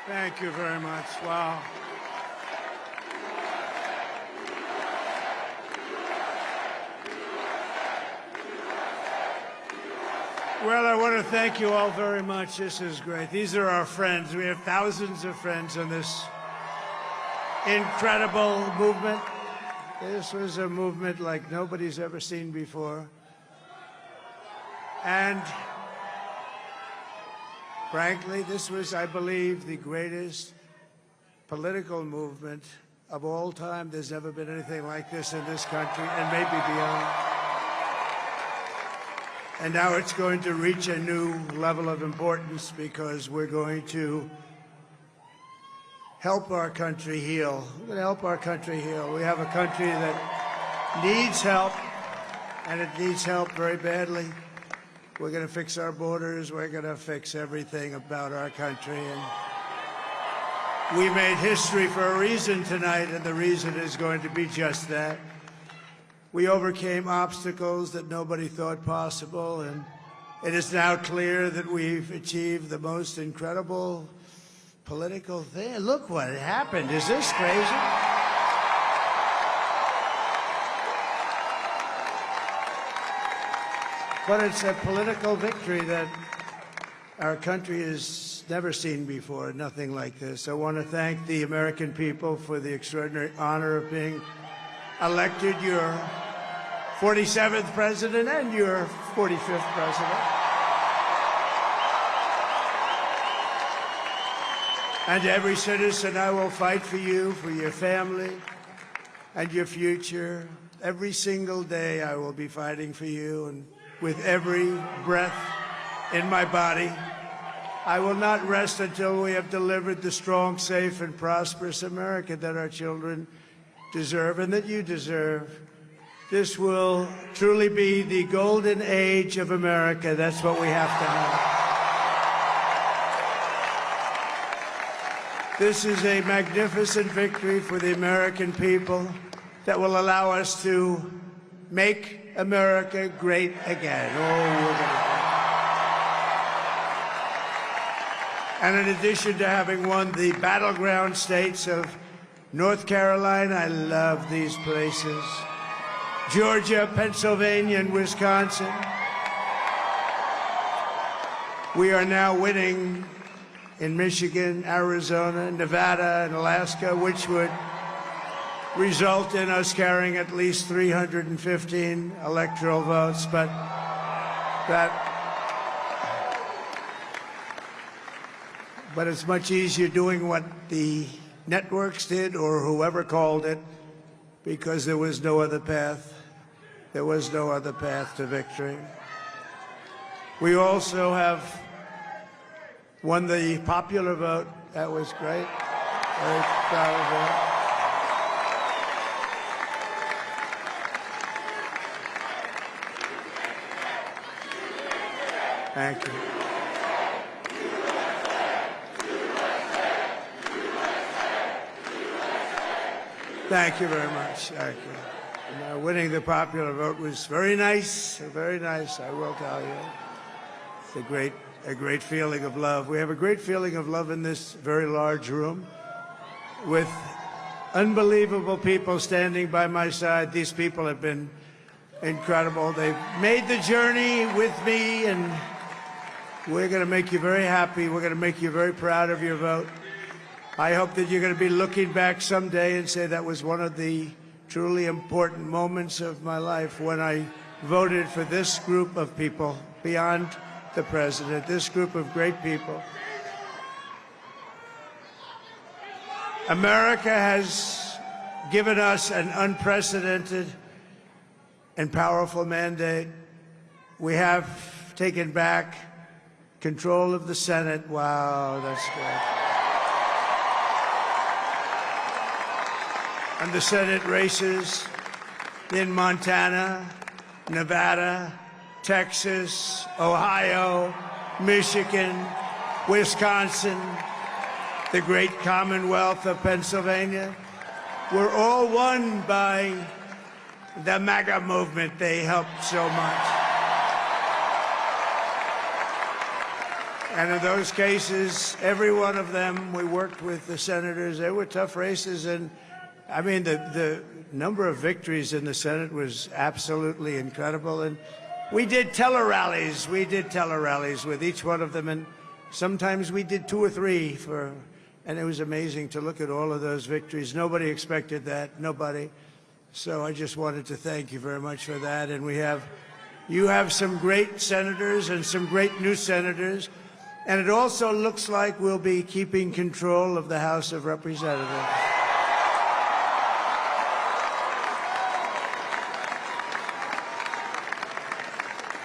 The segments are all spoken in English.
Thank you very much. Wow. Well, I want to thank you all very much. This is great. These are our friends. We have thousands of friends in this incredible movement. This was a movement like nobody's ever seen before. And frankly, this was, I believe, the greatest political movement of all time. There's never been anything like this in this country, and maybe beyond. And now it's going to reach a new level of importance because we're going to help our country heal. We're going to help our country heal. We have a country that needs help, and it needs help very badly. We're going to fix our borders. We're going to fix everything about our country. And we made history for a reason tonight, and the reason is going to be just that. We overcame obstacles that nobody thought possible, and it is now clear that we've achieved the most incredible political thing. Look what happened. Is this crazy? But it's a political victory that our country has never seen before, nothing like this. I want to thank the American people for the extraordinary honor of being elected your 47th president and your 45th president. And to every citizen, I will fight for you, for your family, and your future. Every single day, I will be fighting for you, and with every breath in my body, I will not rest until we have delivered the strong, safe, and prosperous America that our children deserve and that you deserve. This will truly be the golden age of America. That's what we have to have. This is a magnificent victory for the American people that will allow us to make America great again. And in addition to having won the battleground states of North Carolina, I love these places, Georgia, Pennsylvania, and Wisconsin, we are now winning in Michigan, Arizona, Nevada, and Alaska, which would result in us carrying at least 315 electoral votes, but it's much easier doing what the networks did or whoever called it, because there was no other path. There was no other path to victory. We also have won the popular vote. That was great. Very proud of that. Thank you. Thank you very much. Thank you. And, winning the popular vote was very nice, I will tell you. It's a great feeling of love. We have a great feeling of love in this very large room with unbelievable people standing by my side. These people have been incredible. They've made the journey with me, and we're going to make you very happy. We're going to make you very proud of your vote. I hope that you're going to be looking back someday and say that was one of the truly important moments of my life when I voted for this group of people beyond the president, this group of great people. America has given us an unprecedented and powerful mandate. We have taken back control of the Senate. Wow, that's good. And the Senate races in Montana, Nevada, Texas, Ohio, Michigan, Wisconsin, the great Commonwealth of Pennsylvania, were all won by the MAGA movement. They helped so much. And in those cases, every one of them, we worked with the senators. They were tough races. And I mean, the number of victories in the Senate was absolutely incredible. And we did tele-rallies. We did tele-rallies with each one of them. And sometimes we did 2 or 3 and it was amazing to look at all of those victories. Nobody expected that, nobody. So I just wanted to thank you very much for that. And you have some great senators and some great new senators. And it also looks like we'll be keeping control of the House of Representatives.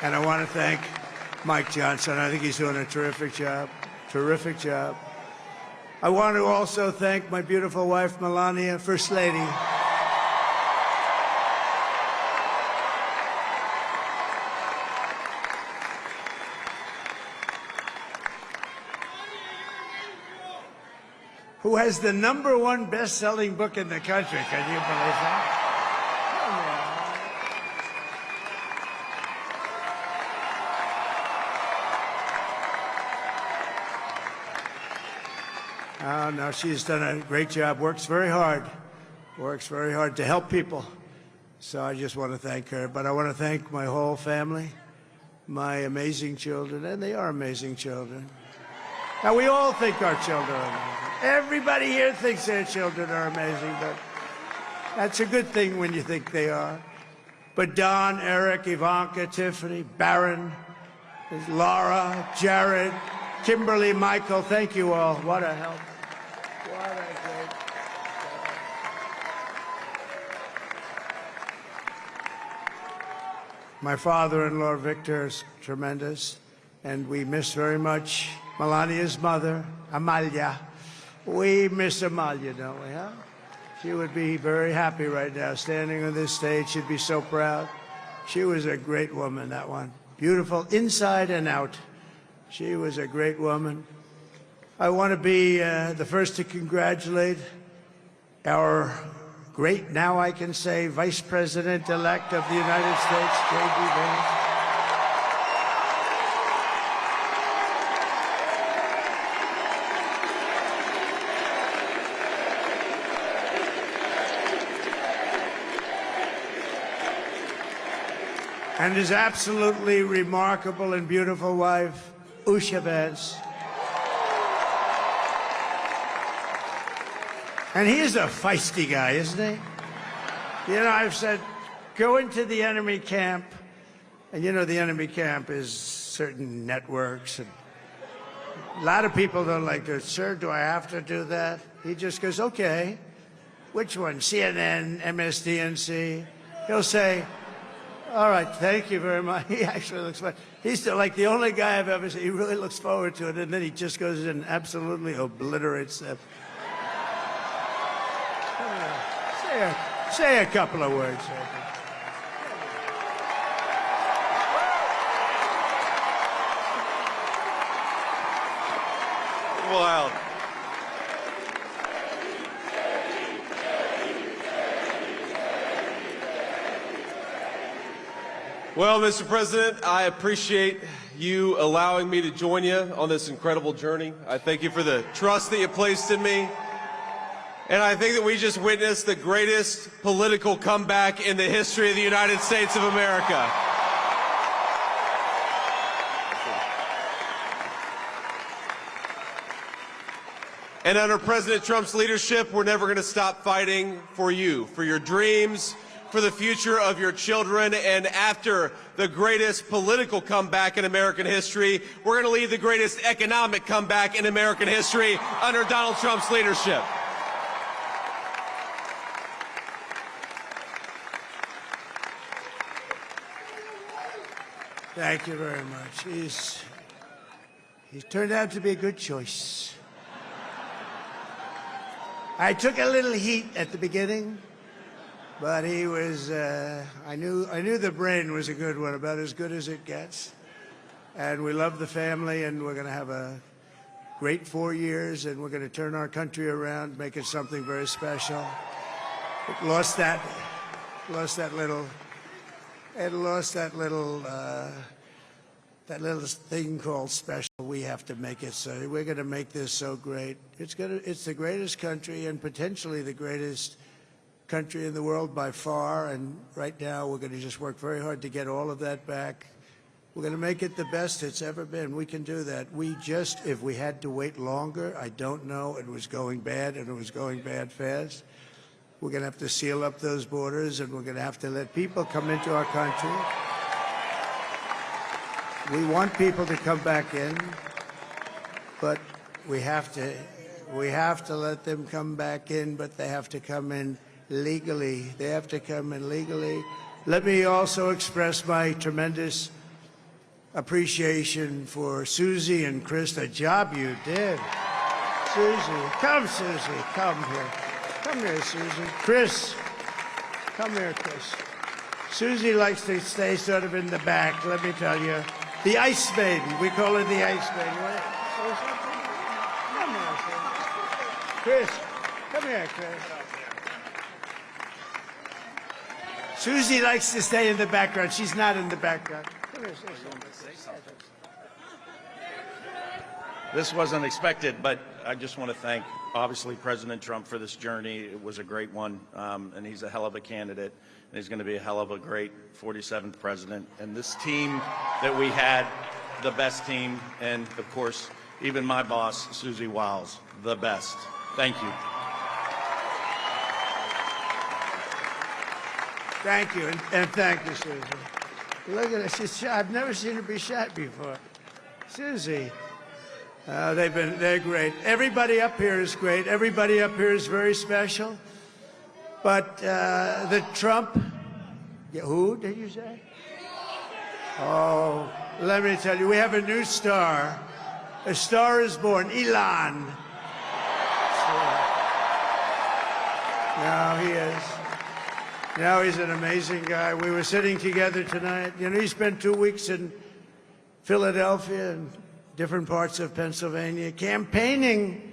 And I want to thank Mike Johnson. I think he's doing a terrific job. Terrific job. I want to also thank my beautiful wife, Melania, First Lady. Who has the #1 best-selling book in the country. Can you believe that? Oh, no, she's done a great job, works very hard to help people. So I just want to thank her. But I want to thank my whole family, my amazing children, and they are amazing children. Now, we all think our children are amazing. Everybody here thinks their children are amazing, but that's a good thing when you think they are. But Don, Eric, Ivanka, Tiffany, Barron, Laura, Jared, Kimberly, Michael, thank you all. What a help. What a great help. My father-in-law, Victor, is tremendous, and we miss very much Melania's mother, Amalia. We miss Amalia, don't we, huh? She would be very happy right now, standing on this stage. She'd be so proud. She was a great woman, that one. Beautiful inside and out. She was a great woman. I want to be the first to congratulate our great, now I can say, Vice President-elect of the United States, J.D. Vance. And his absolutely remarkable and beautiful wife, Usha Vance. And he is a feisty guy, isn't he? You know, I've said, go into the enemy camp, and you know the enemy camp is certain networks, and a lot of people don't like to, sir, do I have to do that? He just goes, okay, which one? CNN, MSDNC? He'll say, all right, thank you very much. He actually looks fun. He's still like the only guy I've ever seen. He really looks forward to it, and then he just goes in and absolutely obliterates them. Say a couple of words. Wild. Well, Mr. President, I appreciate you allowing me to join you on this incredible journey. I thank you for the trust that you placed in me. And I think that we just witnessed the greatest political comeback in the history of the United States of America. And under President Trump's leadership, we're never going to stop fighting for you, for your dreams, for the future of your children. And after the greatest political comeback in American history, we're going to lead the greatest economic comeback in American history under Donald Trump's leadership. Thank you very much. He's turned out to be a good choice. I took a little heat at the beginning, but he was, I knew the brain was a good one, about as good as it gets. And we love the family, and we're going to have a great 4 years, and we're going to turn our country around, make it something very special. It lost that little thing called special. we have to make it so. We're going to make this so great. It's the greatest country and potentially the greatest country in the world by far. And right now, we're going to just work very hard to get all of that back. We're going to make it the best it's ever been. We can do that. If we had to wait longer, I don't know. It was going bad, and it was going bad fast. We're going to have to seal up those borders, and we're going to have to let people come into our country. We want people to come back in, but we have to let them come back in, but they have to come in legally. They have to come in legally. Let me also express my tremendous appreciation for Susie and Chris, the job you did. Susie, come here. Come here, Susie. Chris, come here, Chris. Susie likes to stay sort of in the back, let me tell you. The Ice Maiden, we call her the Ice Maiden. You want to say something? Come here, Chris. Come here, Chris. Susie likes to stay in the background. She's not in the background. Come here, say something. This wasn't expected, but I just want to thank, obviously, President Trump for this journey. It was a great one, and he's a hell of a candidate, and he's going to be a hell of a great 47th president. And this team that we had, the best team, and, of course, even my boss, Susie Wiles, the best. Thank you. Thank you, and thank you, Susie. Look at her. I've never seen her be shot before. Susie. They're great. Everybody up here is great. Everybody up here is very special. But the Trump, who did you say? Oh, let me tell you, we have a new star. A star is born, Elon. Now he is. Now he's an amazing guy. We were sitting together tonight. You know, he spent 2 weeks in Philadelphia and different parts of Pennsylvania, campaigning.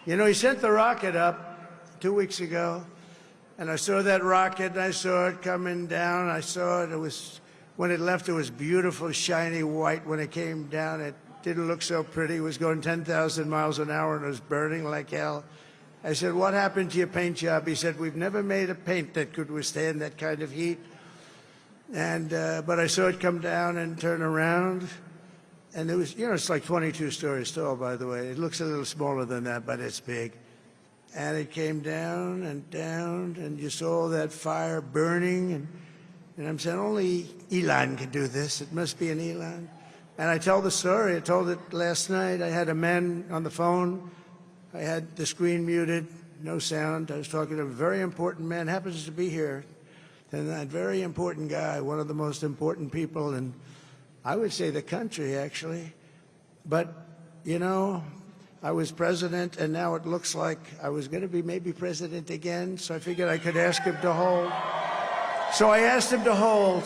You know, he sent the rocket up 2 weeks ago, and I saw that rocket, and I saw it coming down. I saw it. It was, when it left, it was beautiful, shiny white. When it came down, it didn't look so pretty. It was going 10,000 miles an hour, and it was burning like hell. I said, what happened to your paint job? He said, we've never made a paint that could withstand that kind of heat. And but I saw it come down and turn around. And it was, you know, it's like 22 stories tall, by the way. It looks a little smaller than that, but it's big. And it came down, and you saw that fire burning. And I'm saying, only Elon can do this. It must be an Elon. And I tell the story. I told it last night. I had a man on the phone. I had the screen muted, no sound. I was talking to a very important man, happens to be here. And that very important guy, one of the most important people in, I would say, the country, actually. But, you know, I was president, and now it looks like I was going to be maybe president again, so I figured I could ask him to hold. So I asked him to hold.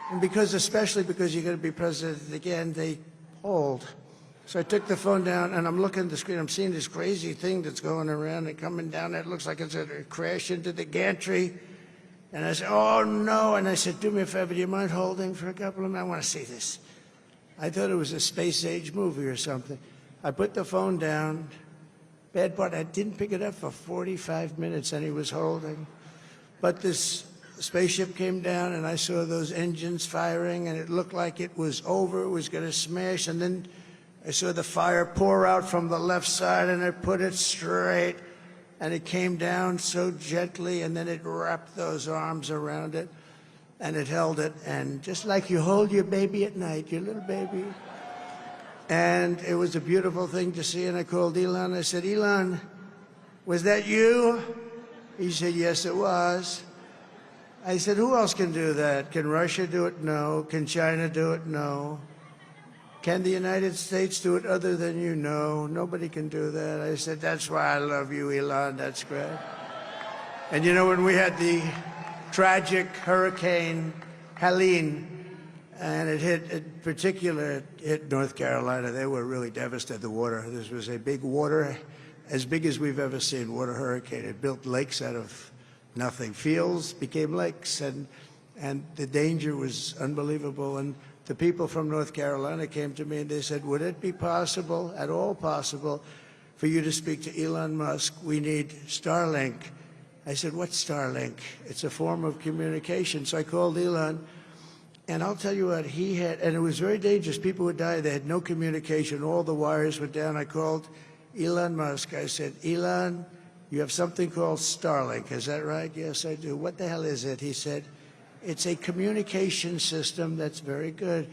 And especially because you're going to be president again, they hold. So I took the phone down, and I'm looking at the screen. I'm seeing this crazy thing that's going around and coming down. It looks like it's going to crash into the gantry. And I said, oh, no. And I said, do me a favor, do you mind holding for a couple of minutes? I want to see this. I thought it was a space-age movie or something. I put the phone down. Bad part, I didn't pick it up for 45 minutes, and he was holding. But this spaceship came down, and I saw those engines firing, and it looked like it was over. It was going to smash. And then I saw the fire pour out from the left side, and I put it straight. And it came down so gently, and then it wrapped those arms around it, and it held it. And just like you hold your baby at night, your little baby. And it was a beautiful thing to see. And I called Elon. I said, Elon, was that you? He said, yes, it was. I said, who else can do that? Can Russia do it? No. Can China do it? No. Can the United States do it other than you? No, nobody can do that. I said, that's why I love you, Elon. That's great. And you know, when we had the tragic Hurricane Helene, and it hit North Carolina, they were really devastated, the water. This was a big water, as big as we've ever seen, water hurricane. It built lakes out of nothing. Fields became lakes, and the danger was unbelievable. And the people from North Carolina came to me and they said, would it be possible, at all possible, for you to speak to Elon Musk? We need Starlink. I said, what's Starlink? It's a form of communication. So I called Elon, and I'll tell you what, he had, and it was very dangerous. People would die. They had no communication. All the wires were down. I called Elon Musk. I said, Elon, you have something called Starlink. Is that right? Yes, I do. What the hell is it? He said, it's a communication system that's very good.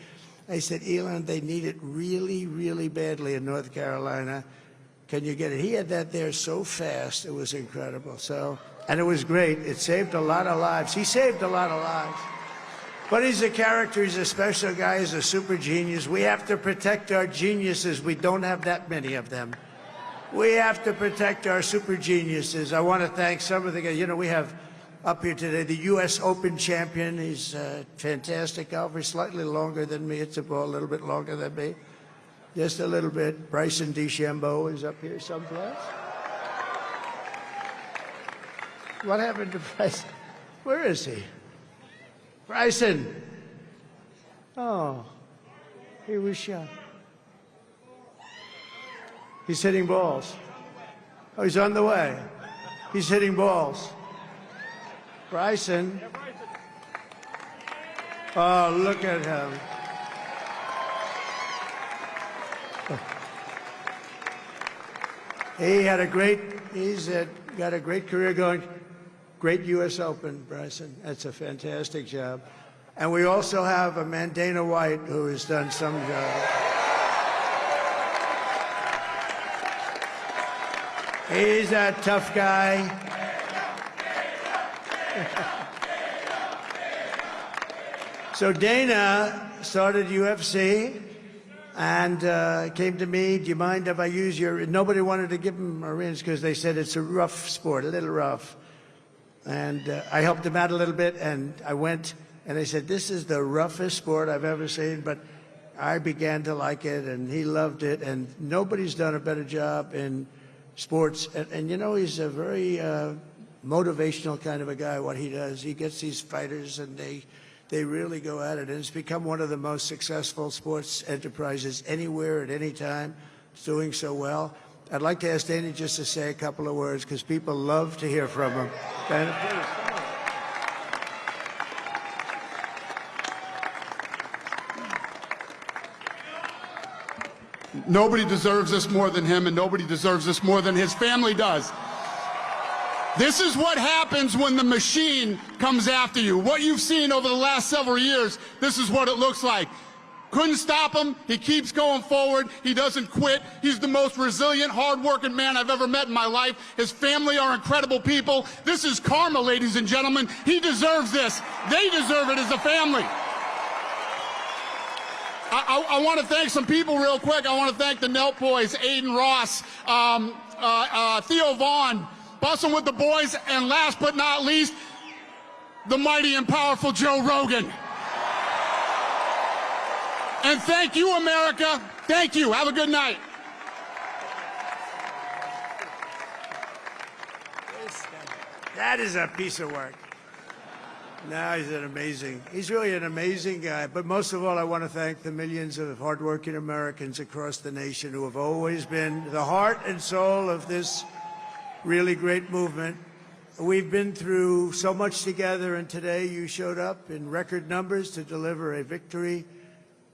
I said, Elon, they need it really, really badly in North Carolina. Can you get it? He had that there so fast. It was incredible. So, and it was great. It saved a lot of lives. He saved a lot of lives. But he's a character. He's a special guy. He's a super genius. We have to protect our geniuses. We don't have that many of them. We have to protect our super geniuses. I want to thank some of the guys. You know, we have up here today the U.S. Open champion. He's a fantastic golfer, slightly longer than me. It's a ball a little bit longer than me. Just a little bit. Bryson DeChambeau is up here someplace. What happened to Bryson? Where is he? Bryson. Oh, he was shot. He's hitting balls. Oh, he's on the way. He's hitting balls. Bryson. Oh, look at him. He had a great, got a great career going. Great U.S. Open, Bryson. That's a fantastic job. And we also have a man, Dana White, who has done some job. He's a tough guy. So Dana started UFC and came to me, do you mind if I use your... Nobody wanted to give him a rinse because they said it's a rough sport, a little rough. And I helped him out a little bit, and I went, and they said, this is the roughest sport I've ever seen, but I began to like it, and he loved it, and nobody's done a better job in sports. And you know, he's a very motivational kind of a guy, what he does. He gets these fighters, and they really go at it, and it's become one of the most successful sports enterprises anywhere at any time. It's doing so well. I'd like to ask Dana just to say a couple of words, because people love to hear from him. Dana, please. Nobody deserves this more than him, and nobody deserves this more than his family does. This is what happens when the machine comes after you. What you've seen over the last several years, this is what it looks like. Couldn't stop him. He keeps going forward. He doesn't quit. He's the most resilient, hard-working man I've ever met in my life. His family are incredible people. This is karma, ladies and gentlemen. He deserves this. They deserve it as a family. I want to thank some people real quick. I want to thank the Nelp boys, Aiden Ross, Theo Vaughn, Bussin' with the boys, and last but not least, the mighty and powerful Joe Rogan. And thank you, America. Thank you. Have a good night. That is a piece of work. No, he's really an amazing guy. But most of all, I want to thank the millions of hardworking Americans across the nation who have always been the heart and soul of this really great movement. We've been through so much together, and today you showed up in record numbers to deliver a victory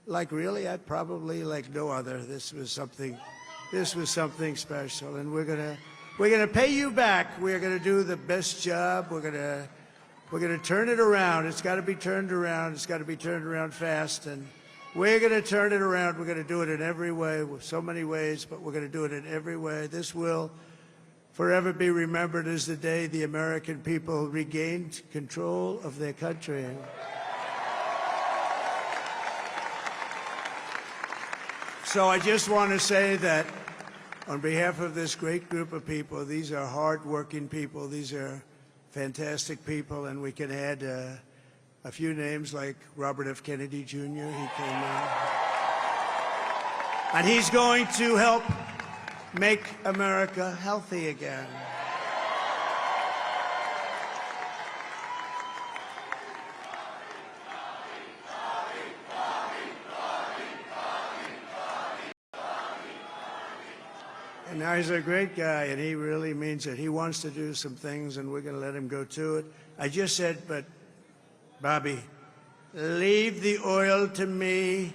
like like no other. This was something special, and we're gonna pay you back. We're gonna do the best job. We're gonna turn it around. It's got to be turned around. It's got to be turned around fast, and we're gonna turn it around. We're gonna do it in every way, with so many ways, but we're gonna do it in every way. This will forever be remembered as the day the American people regained control of their country. So I just want to say that on behalf of this great group of people, these are hard-working people. These are fantastic people, and we can add a few names like Robert F. Kennedy Jr. He came in. And he's going to help make America healthy again. Now, he's a great guy, and he really means it. He wants to do some things, and we're going to let him go to it. I just said, but, Bobby, leave the oil to me.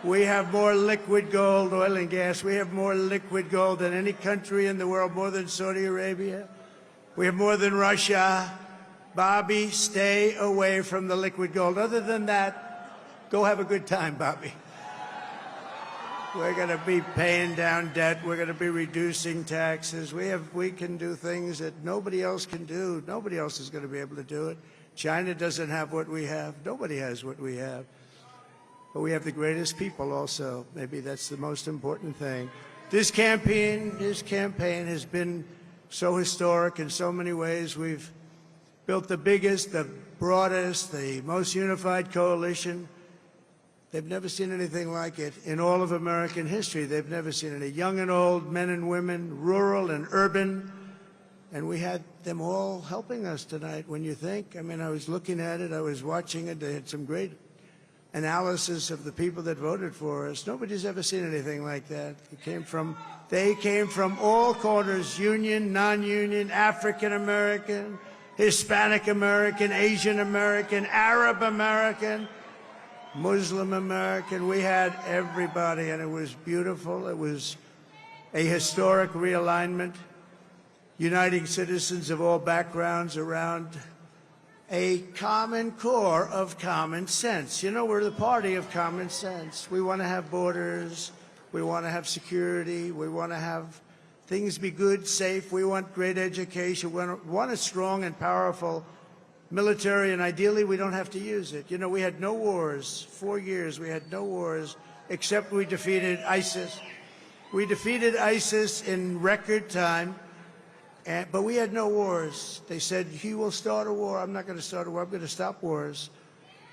We have more liquid gold, oil and gas. We have more liquid gold than any country in the world, more than Saudi Arabia. We have more than Russia. Bobby, stay away from the liquid gold. Other than that, go have a good time, Bobby. We're going to be paying down debt. We're going to be reducing taxes. We can do things that nobody else can do. Nobody else is going to be able to do it. China doesn't have what we have. Nobody has what we have. But we have the greatest people also. Maybe that's the most important thing. This campaign has been so historic in so many ways. We've built the biggest, the broadest, the most unified coalition. They've never seen anything like it in all of American history. They've never seen it. Young and old, men and women, rural and urban. And we had them all helping us tonight, when you think. I mean, I was looking at it. I was watching it. They had some great analysis of the people that voted for us. Nobody's ever seen anything like that. They came from all corners, union, non-union, African American, Hispanic American, Asian American, Arab American, Muslim American. We had everybody, and it was beautiful. It was a historic realignment, uniting citizens of all backgrounds around a common core of common sense. You know, we're the party of common sense. We want to have borders. We want to have security. We want to have things be good, safe. We want great education. We want a strong and powerful military, and ideally we don't have to use it. You know, we had no wars. 4 years we had no wars, except we defeated ISIS. We defeated ISIS in record time, but we had no wars. They said, he will start a war. I'm not going to start a war. I'm going to stop wars.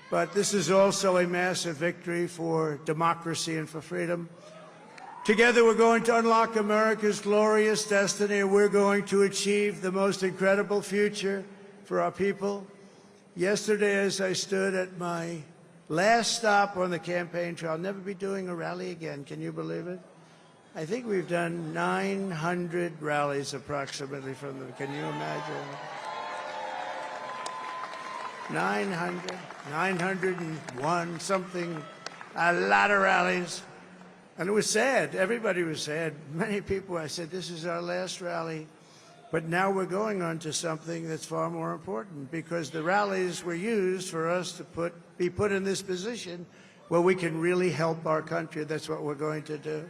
But this is also a massive victory for democracy and for freedom. Together we're going to unlock America's glorious destiny, and we're going to achieve the most incredible future for our people. Yesterday, as I stood at my last stop on the campaign trail, I'll never be doing a rally again. Can you believe it? I think we've done 900 rallies approximately from them. Can you imagine? 901, something, a lot of rallies. And it was sad. Everybody was sad. Many people, I said, this is our last rally. But now we're going on to something that's far more important, because the rallies were used for us to be put in this position where we can really help our country. That's what we're going to do.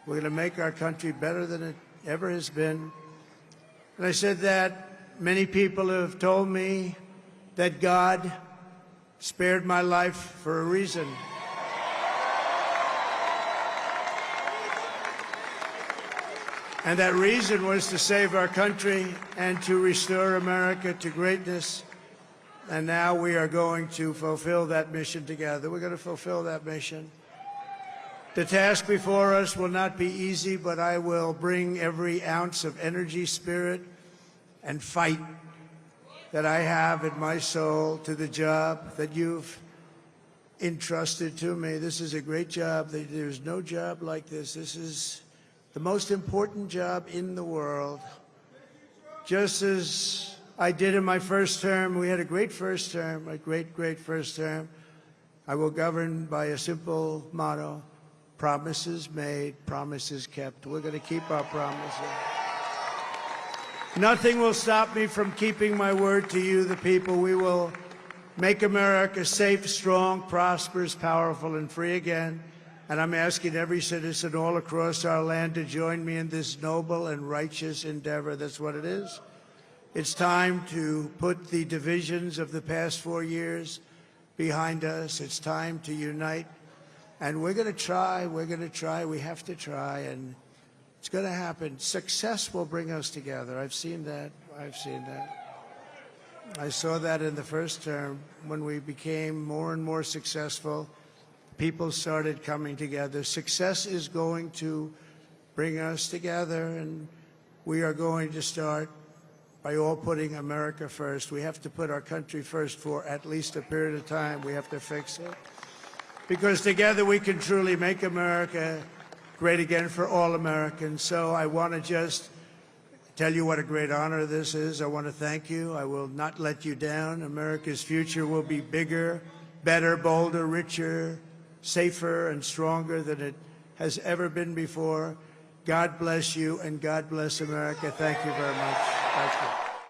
We're going to make our country better than it ever has been. And I said that many people have told me that God spared my life for a reason. And that reason was to save our country and to restore America to greatness. And now we are going to fulfill that mission together. We're going to fulfill that mission. The task before us will not be easy, but I will bring every ounce of energy, spirit, and fight that I have in my soul to the job that you've entrusted to me. This is a great job. There's no job like this. This is the most important job in the world. Just as I did in my first term, we had a great first term, a great, great first term. I will govern by a simple motto: promises made, promises kept. We're going to keep our promises. Nothing will stop me from keeping my word to you, the people. We will make America safe, strong, prosperous, powerful, and free again. And I'm asking every citizen all across our land to join me in this noble and righteous endeavor. That's what it is. It's time to put the divisions of the past 4 years behind us. It's time to unite. And we're going to try. We're going to try. We have to try. And it's going to happen. Success will bring us together. I've seen that. I've seen that. I saw that in the first term when we became more and more successful. People started coming together. Success is going to bring us together, and we are going to start by all putting America first. We have to put our country first for at least a period of time. We have to fix it. Because together we can truly make America great again for all Americans. So I want to just tell you what a great honor this is. I want to thank you. I will not let you down. America's future will be bigger, better, bolder, richer, safer, and stronger than it has ever been before. God bless you, and God bless America. Thank you very much. Thank you.